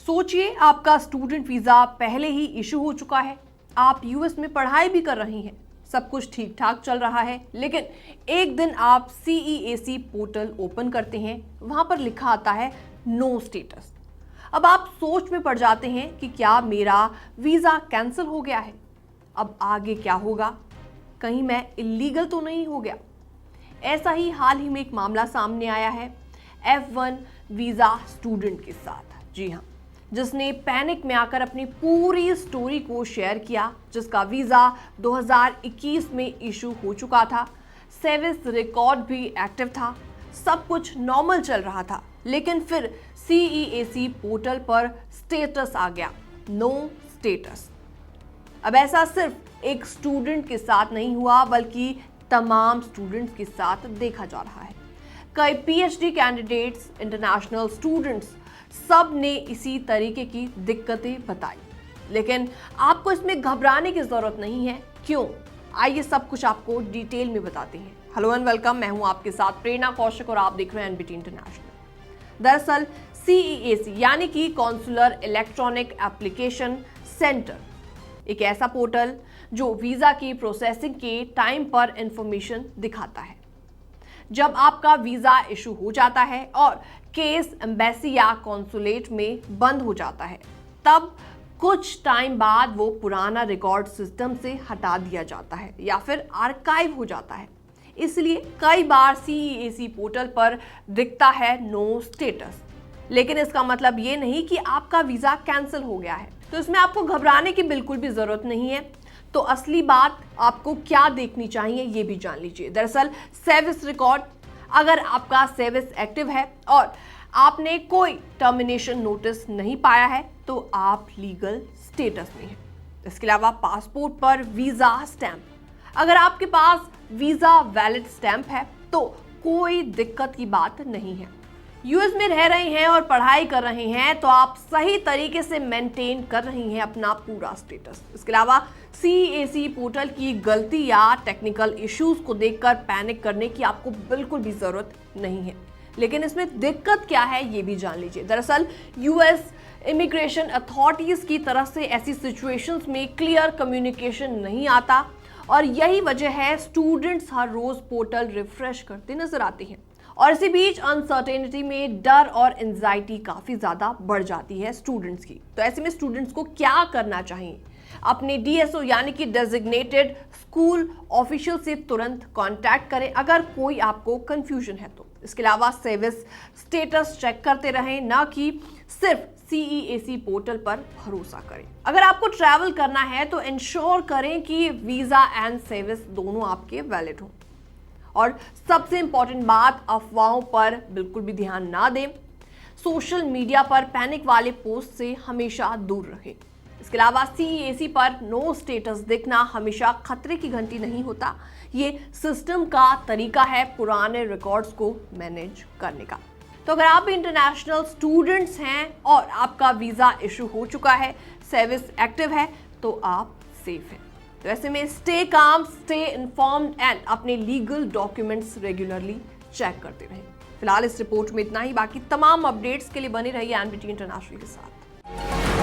सोचिए, आपका student visa पहले ही इशू हो चुका है, आप यूएस में पढ़ाई भी कर रही हैं, सब कुछ ठीक ठाक चल रहा है, लेकिन एक दिन आप CEAC पोर्टल ओपन करते हैं, वहां पर लिखा आता है नो स्टेटस। अब आप सोच में पड़ जाते हैं कि क्या मेरा वीजा कैंसिल हो गया है, अब आगे क्या होगा, कहीं मैं इलीगल तो नहीं हो गया। ऐसा ही हाल ही में एक मामला सामने आया है F1 वीजा स्टूडेंट के साथ। जी हाँ, जिसने पैनिक में आकर अपनी पूरी स्टोरी को शेयर किया, जिसका वीजा 2021 में इशू हो चुका था, सर्विस रिकॉर्ड भी एक्टिव था, सब कुछ नॉर्मल चल रहा था, लेकिन फिर CEAC पोर्टल पर स्टेटस आ गया, नो स्टेटस। अब ऐसा सिर्फ एक स्टूडेंट के साथ नहीं हुआ, बल्कि तमाम स्टूडेंट्स के साथ देखा जा रहा है। कई PhD कैंडिडेट्स, इंटरनेशनल स्टूडेंट्स, सब ने इसी तरीके की दिक्कतें बताई। लेकिन आपको इसमें घबराने की जरूरत नहीं है। क्यों? आइए सब कुछ आपको डिटेल में बताते हैं। हेलो एंड वेलकम, मैं हूं आपके साथ प्रेरणा कौशिक और आप देख रहे हैं NBT इंटरनेशनल। दरअसल CEAC यानी कि कॉन्सुलर इलेक्ट्रॉनिक एप्लीकेशन सेंटर एक ऐसा पोर्टल जो वीजा की प्रोसेसिंग के टाइम पर इंफॉर्मेशन दिखाता है। जब आपका वीजा इशू हो जाता है और केस एम्बेसी या कॉन्सुलेट में बंद हो जाता है, तब कुछ टाइम बाद वो पुराना रिकॉर्ड सिस्टम से हटा दिया जाता है या फिर आर्काइव हो जाता है। इसलिए कई बार CEAC पोर्टल पर दिखता है नो स्टेटस, लेकिन इसका मतलब ये नहीं कि आपका वीजा कैंसिल हो गया है। तो इसमें आपको घबराने की बिल्कुल भी जरूरत नहीं है। तो असली बात आपको क्या देखनी चाहिए ये भी जान लीजिए। दरअसल सर्विस रिकॉर्ड, अगर आपका सर्विस एक्टिव है और आपने कोई टर्मिनेशन नोटिस नहीं पाया है तो आप लीगल स्टेटस में हैं। इसके अलावा पासपोर्ट पर वीजा स्टैंप, अगर आपके पास वीजा वैलिड स्टैंप है तो कोई दिक्कत की बात नहीं है। यूएस में रह रहे हैं और पढ़ाई कर रहे हैं तो आप सही तरीके से मेंटेन कर रही हैं अपना पूरा स्टेटस। इसके अलावा CEAC पोर्टल की गलती या टेक्निकल इश्यूज को देखकर पैनिक करने की आपको बिल्कुल भी जरूरत नहीं है। लेकिन इसमें दिक्कत क्या है ये भी जान लीजिए। दरअसल यूएस इमिग्रेशन अथॉरिटीज की तरफ से ऐसी सिचुएशंस में क्लियर कम्युनिकेशन नहीं आता और यही वजह है स्टूडेंट्स हर रोज पोर्टल रिफ्रेश करते नजर आते हैं। और इसी बीच अनसर्टेनिटी में डर और एंजाइटी काफी ज्यादा बढ़ जाती है स्टूडेंट्स की। तो ऐसे में स्टूडेंट्स को क्या करना चाहिए? अपने DSO यानी कि डेजिग्नेटेड स्कूल ऑफिशियल से तुरंत कांटेक्ट करें अगर कोई आपको कंफ्यूजन है तो। इसके अलावा सर्विस स्टेटस चेक करते रहें, ना कि सिर्फ CEAC पोर्टल पर भरोसा करें। अगर आपको ट्रैवल करना है तो इंश्योर करें कि वीजा एंड सर्विस दोनों आपके वैलिड हों। और सबसे इंपॉर्टेंट बात, अफवाहों पर बिल्कुल भी ध्यान ना दें। सोशल मीडिया पर पैनिक वाले पोस्ट से हमेशा दूर रहें। इसके अलावा CEAC पर नो स्टेटस दिखना हमेशा खतरे की घंटी नहीं होता, ये सिस्टम का तरीका है पुराने रिकॉर्ड्स को मैनेज करने का। तो अगर आप इंटरनेशनल स्टूडेंट्स हैं और आपका वीजा इशू हो चुका है, सर्विस एक्टिव है, तो आप सेफ हैं। तो ऐसे में stay calm, stay informed and अपने लीगल डॉक्यूमेंट्स रेगुलरली चेक करते रहें। फिलहाल इस रिपोर्ट में इतना ही। बाकी तमाम अपडेट्स के लिए बने रहिए NBT इंटरनेशनल के साथ।